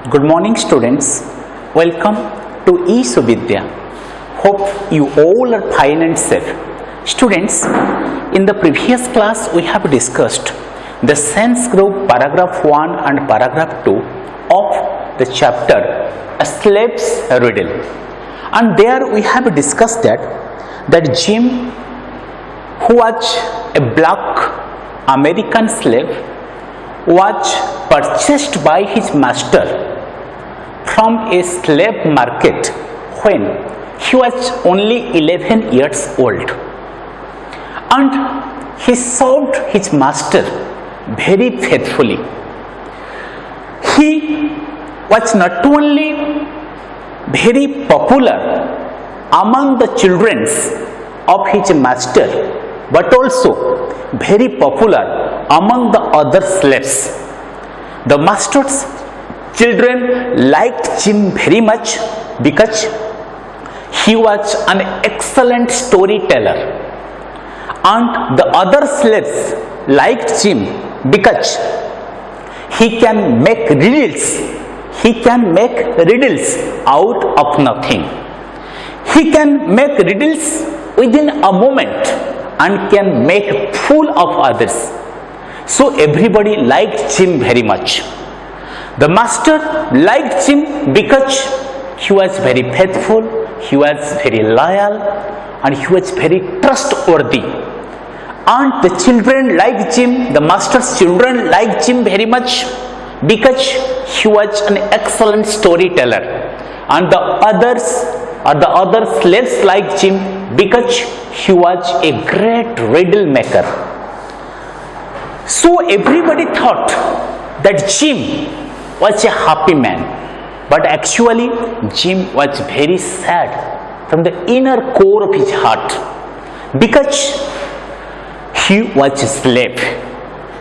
Good morning students, welcome to eSuvidya. Hope you all are fine and safe. Students, in the previous class we have discussed the sense group paragraph 1 and paragraph 2 of the chapter A Slave's Riddle. And there we have discussed that Jim, who was a black American slave, was purchased by his master from a slave market when he was only 11 years old, and he served his master very faithfully. He was not only very popular among the children of his master, but also very popular among the other slaves. The master's children liked Jim very much because he was an excellent storyteller, and the other slaves liked Jim because he can make riddles. He can make riddles out of nothing. He can make riddles within a moment and can make fool of others. So everybody liked Jim very much. The master liked Jim because he was very faithful, he was very loyal, and he was very trustworthy. And the children liked Jim, the master's children liked Jim very much because he was an excellent storyteller. And the others or the other slaves liked Jim because he was a great riddle maker. So everybody thought that Jim was a happy man, but actually Jim was very sad from the inner core of his heart because he was a slave.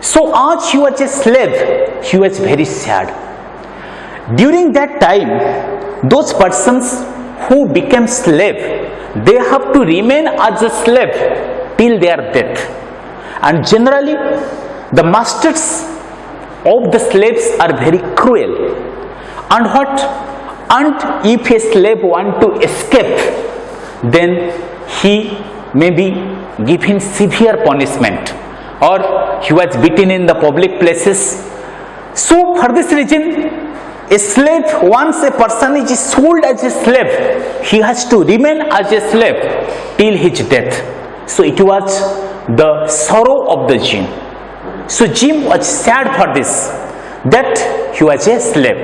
So as he was a slave, he was very sad. During that time, those persons who became slave, they have to remain as a slave till their death. And generally, the masters of the slaves are very cruel. And if a slave want to escape, then he may be given severe punishment, or he was beaten in the public places. So for this reason, a slave, once a person is sold as a slave, he has to remain as a slave till his death. So it was the sorrow of the Jim. So Jim was sad for this, that he was a slave.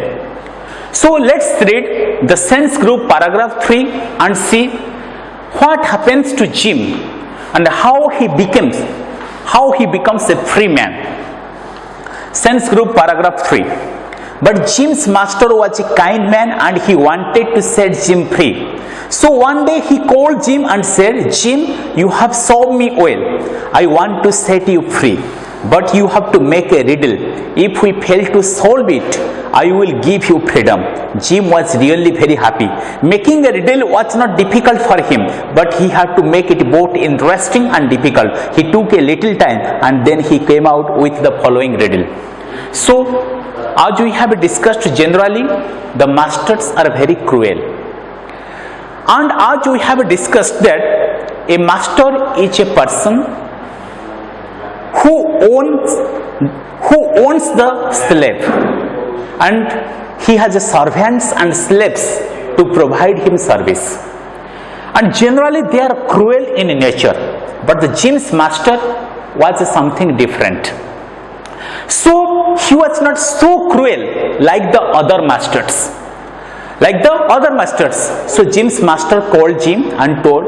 So let's read the sense group paragraph 3 and see what happens to Jim and how he becomes a free man. Sense group paragraph 3. But Jim's master was a kind man and he wanted to set Jim free. So one day he called Jim and said, "Jim, you have served me well. I want to set you free. But you have to make a riddle. If we fail to solve it, I will give you freedom." Jim was really very happy. Making a riddle was not difficult for him, but he had to make it both interesting and difficult. He took a little time and then he came out with the following riddle. So, as we have discussed, generally the masters are very cruel. And as we have discussed that a master is a person who owns the slave, and he has servants and slaves to provide him service, and generally they are cruel in nature, but the Jim's master was something different. So he was not so cruel like the other masters. So Jim's master called Jim and told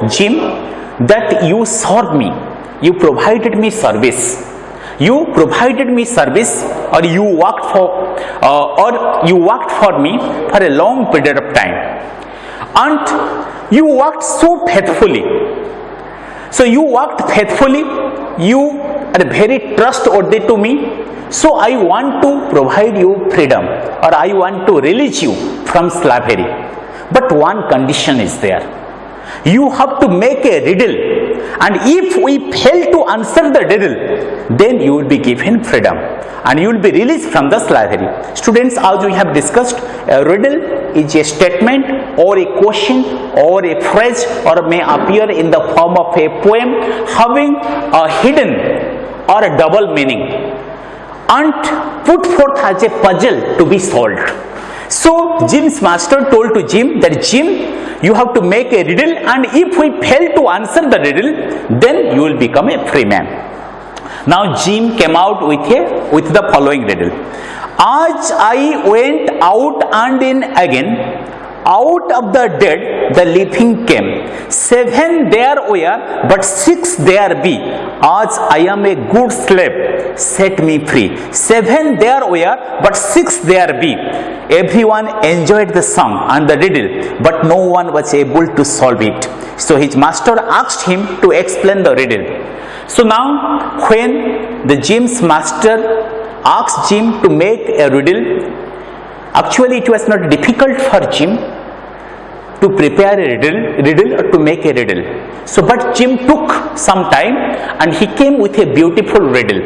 Jim that you served me. You provided me service, or you worked for me for a long period of time, and you worked so faithfully. So you worked faithfully, you are very trustworthy to me. So I want to provide you freedom, or I want to release you from slavery. But one condition is there. You have to make a riddle and if we fail to answer the riddle, then you will be given freedom and you will be released from the slavery. Students, as we have discussed, a riddle is a statement or a question or a phrase or may appear in the form of a poem having a hidden or a double meaning and put forth as a puzzle to be solved. So Jim's master told to Jim that, Jim, you have to make a riddle, and if we fail to answer the riddle, then you will become a free man. Now Jim came out with the following riddle. As I went out and in again, out of the dead the living came. 7 there were, but 6 there be. As I am a good slave, set me free. 7 there were, but 6 there be. Everyone enjoyed the song and the riddle, but no one was able to solve it. So his master asked him to explain the riddle. So now when the Jim's master asked Jim to make a riddle, actually it was not difficult for Jim to prepare a riddle or to make a riddle. So but Jim took some time and he came with a beautiful riddle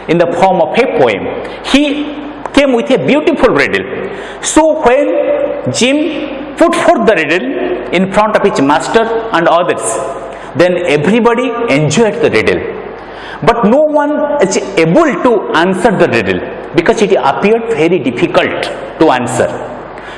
in the form of a poem. He came with a beautiful riddle. So when Jim put forth the riddle in front of his master and others, then everybody enjoyed the riddle. But no one is able to answer the riddle because it appeared very difficult to answer.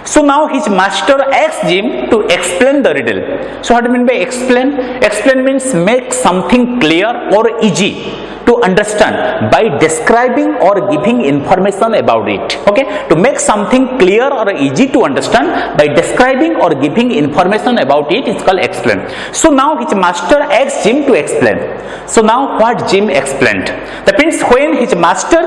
So now his master asked Jim to explain the riddle. So what do you mean by explain? Explain means make something clear or easy to understand by describing or giving information about it. Okay, to make something clear or easy to understand by describing or giving information about it is called explain. So now his master asked Jim to explain. So now what Jim explained? That means when his master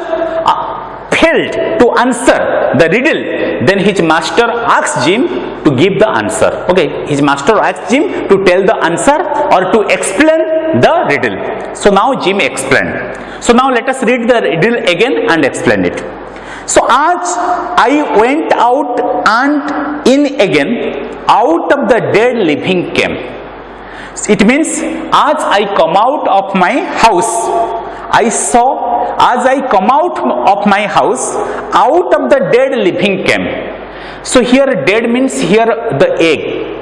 failed to answer the riddle, then his master asked Jim to give the answer. Okay, his master asked Jim to tell the answer or to explain the riddle. So now Jim explained. So now let us read the riddle again and explain it. So as I went out and in again, out of the dead living came. It means as I come out of my house, I saw, as I come out of my house, out of the dead living came. So here dead means here the egg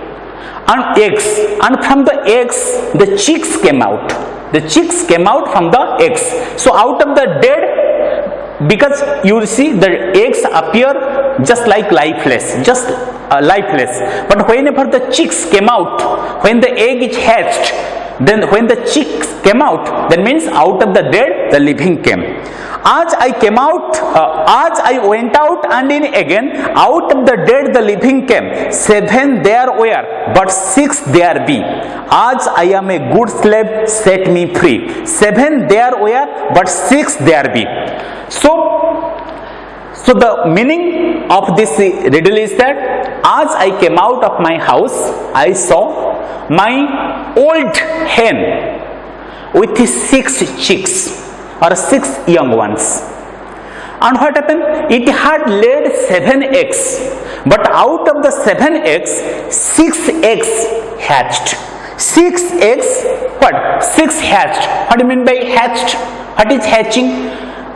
and eggs, and from the eggs the chicks came out. The chicks came out from the eggs. So out of the dead, because you will see the eggs appear just like lifeless, lifeless. But whenever the chicks came out, when the egg is hatched, then when the chicks came out, that means out of the dead the living came. As I came out, as I went out and in again, out of the dead the living came. 7 there were, but 6 there be. As I am a good slave, set me free. 7 there were, but 6 there be. So the meaning of this riddle is that as I came out of my house, I saw my old hen with 6 chicks or 6 young ones. And what happened? It had laid 7 eggs, but out of the 7 eggs, 6 eggs hatched. 6 eggs, what? 6 hatched. What do you mean by hatched? What is hatching?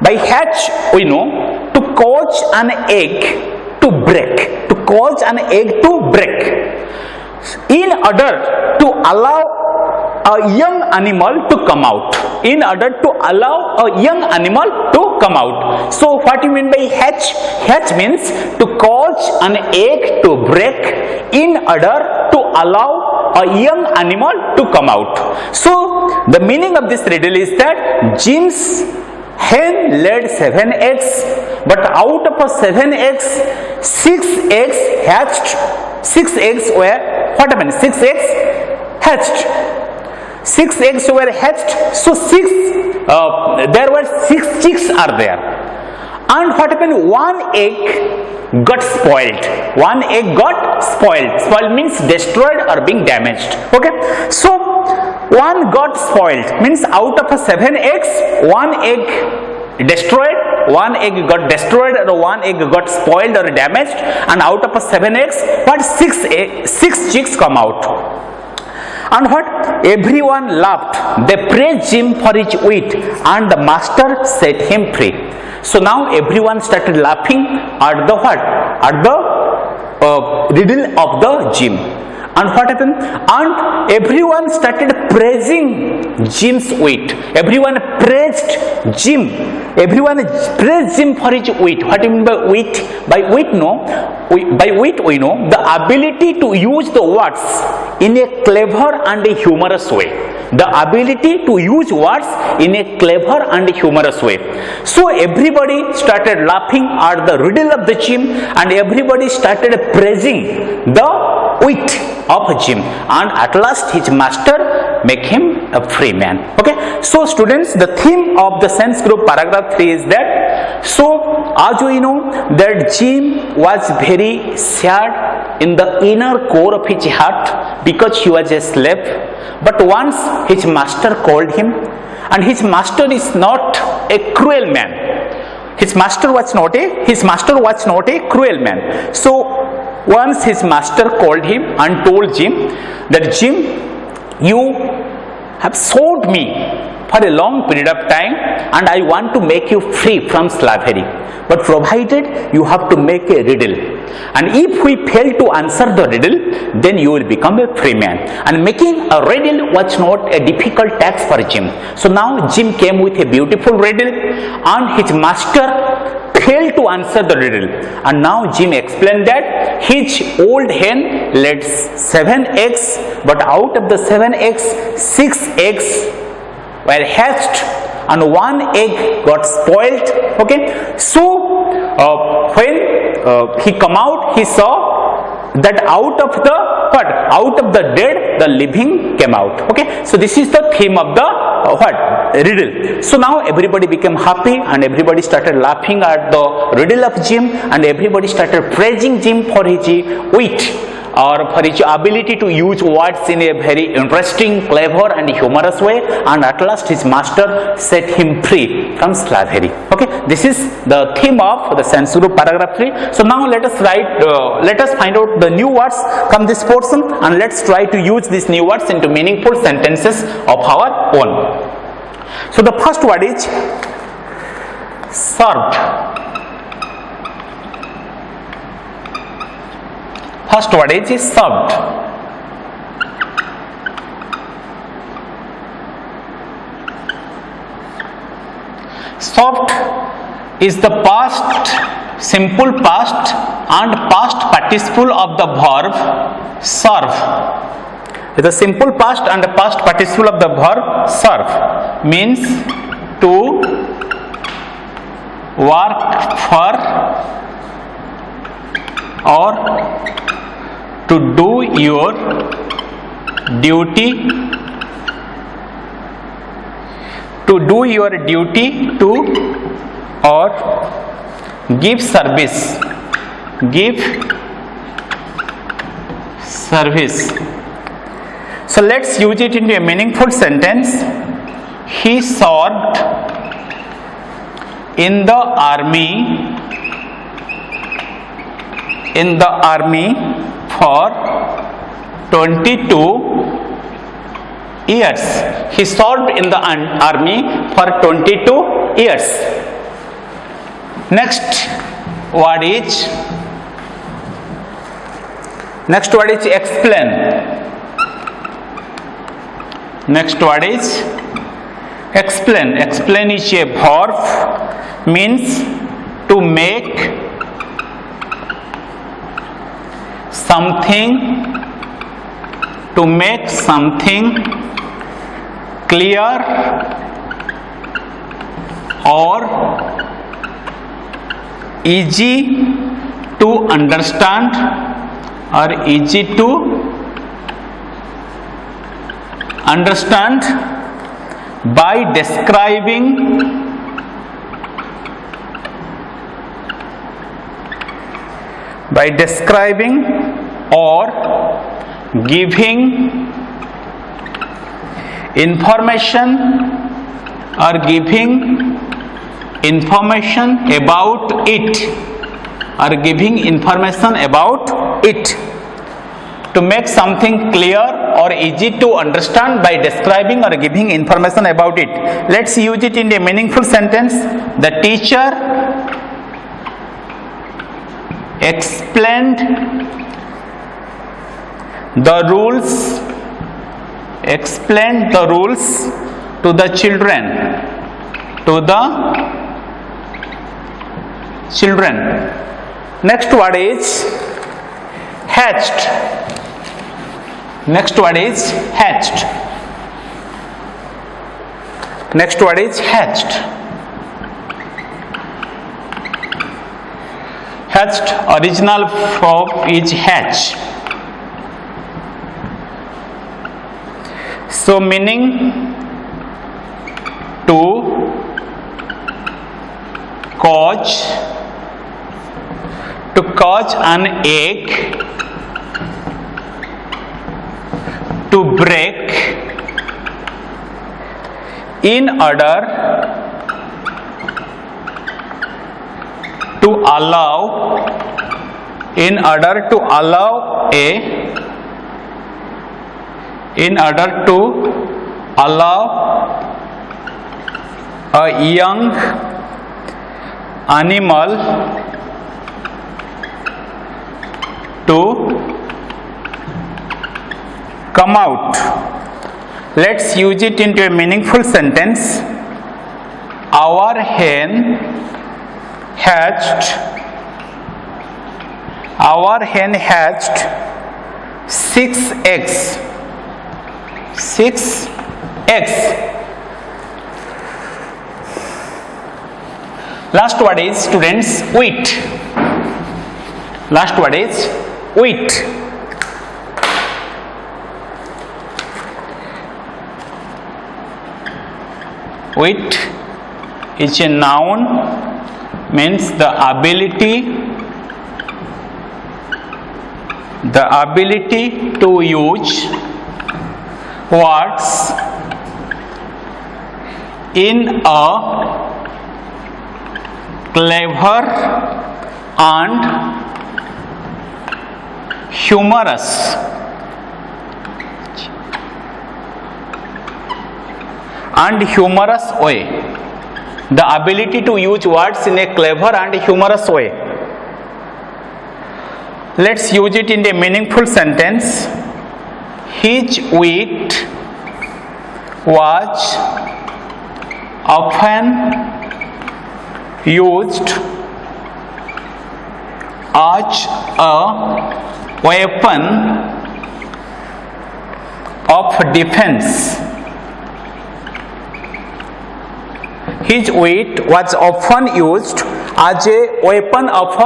By hatch, we know, to cause an egg to break. To cause an egg to break. In order to allow a young animal to come out. In order to allow a young animal to come out. So what do you mean by hatch? Hatch means to cause an egg to break in order to allow a young animal to come out. So the meaning of this riddle is that Jim's hen laid 7 eggs, but out of 7 eggs, 6 eggs hatched. 6 eggs were, what happened? 6 eggs hatched. 6 eggs were hatched, so there were 6 chicks are there. And what happened? 1 egg got spoiled. 1 egg got spoiled. Spoiled means destroyed or being damaged. Okay, so 1 got spoiled means out of 7 eggs, 1 egg destroyed, 1 egg got destroyed, or 1 egg got spoiled or damaged, and out of 7 eggs, what 6 chicks come out. And what? Everyone laughed. They praised Jim for his wit, and the master set him free. So now everyone started laughing at the what? At the riddle of the Jim. And what happened? And everyone started praising Jim's wit. Everyone praised Jim. Everyone praised Jim for his wit. What do you mean by wit? By wit, by wit we know the ability to use the words in a clever and a humorous way. The ability to use words in a clever and humorous way. So everybody started laughing at the riddle of the Jim, and everybody started praising the wit of Jim, and at last his master make him a free man. Okay, so students, the theme of the sense group paragraph 3 is that, so as we know that Jim was very sad in the inner core of his heart because he was a slave, but once his master called him, and his master is not a cruel man. His master was not a cruel man. So once his master called him and told Jim that, Jim, you have sold me for a long period of time and I want to make you free from slavery, but provided you have to make a riddle, and if we fail to answer the riddle, then you will become a free man. And making a riddle was not a difficult task for Jim. So now Jim came with a beautiful riddle, and his master failed to answer the riddle, and now Jim explained that his old hen laid 7 eggs, but out of the 7 eggs, 6 eggs were hatched and 1 egg got spoiled. Okay, so when he come out, he saw that out of the dead the living came out. Okay, so this is the theme of the riddle. So now everybody became happy and everybody started laughing at the riddle of Jim, and everybody started praising Jim for his wit, or for his ability to use words in a very interesting, clever and humorous way, and at last his master set him free from slavery. Okay, this is the theme of the sense group paragraph 3. So now let us find out the new words from this portion, and let's try to use these new words into meaningful sentences of our own. So the first word is served. First word is served. Served is the past, simple past and past participle of the verb serve. The simple past and the past participle of the verb serve means to work for or to do your duty, to or give service, So let's use it into a meaningful sentence. He served in the army for 22 years. He served in the army for 22 years. Next word is explain. Next word is explain. Explain is a verb, means to make something clear or easy to understand or easy to understand by describing or giving information about it, to make something clear or easy to understand by describing or giving information about it. Let's use it in a meaningful sentence. The teacher explained the rules to the children. Next word is hatched. Next word is hatched. Next word is hatched. Hatched, original form is hatch. So meaning to cause an egg, to break, in order to allow a young animal to come out. Let's use it into a meaningful sentence. Our hen hatched 6 eggs. 6 eggs. Last word is, students, wheat. Last word is wheat. Wheat is a noun, means the ability to use words in a clever and humorous way. The ability to use words in a clever and humorous way. Let's use it in a meaningful sentence. His wit was often used as a weapon of defense. His wit was often used as a weapon of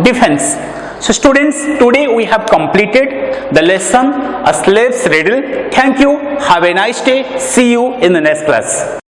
defense. So students, today we have completed the lesson, A Slave's Riddle. Thank you. Have a nice day. See you in the next class.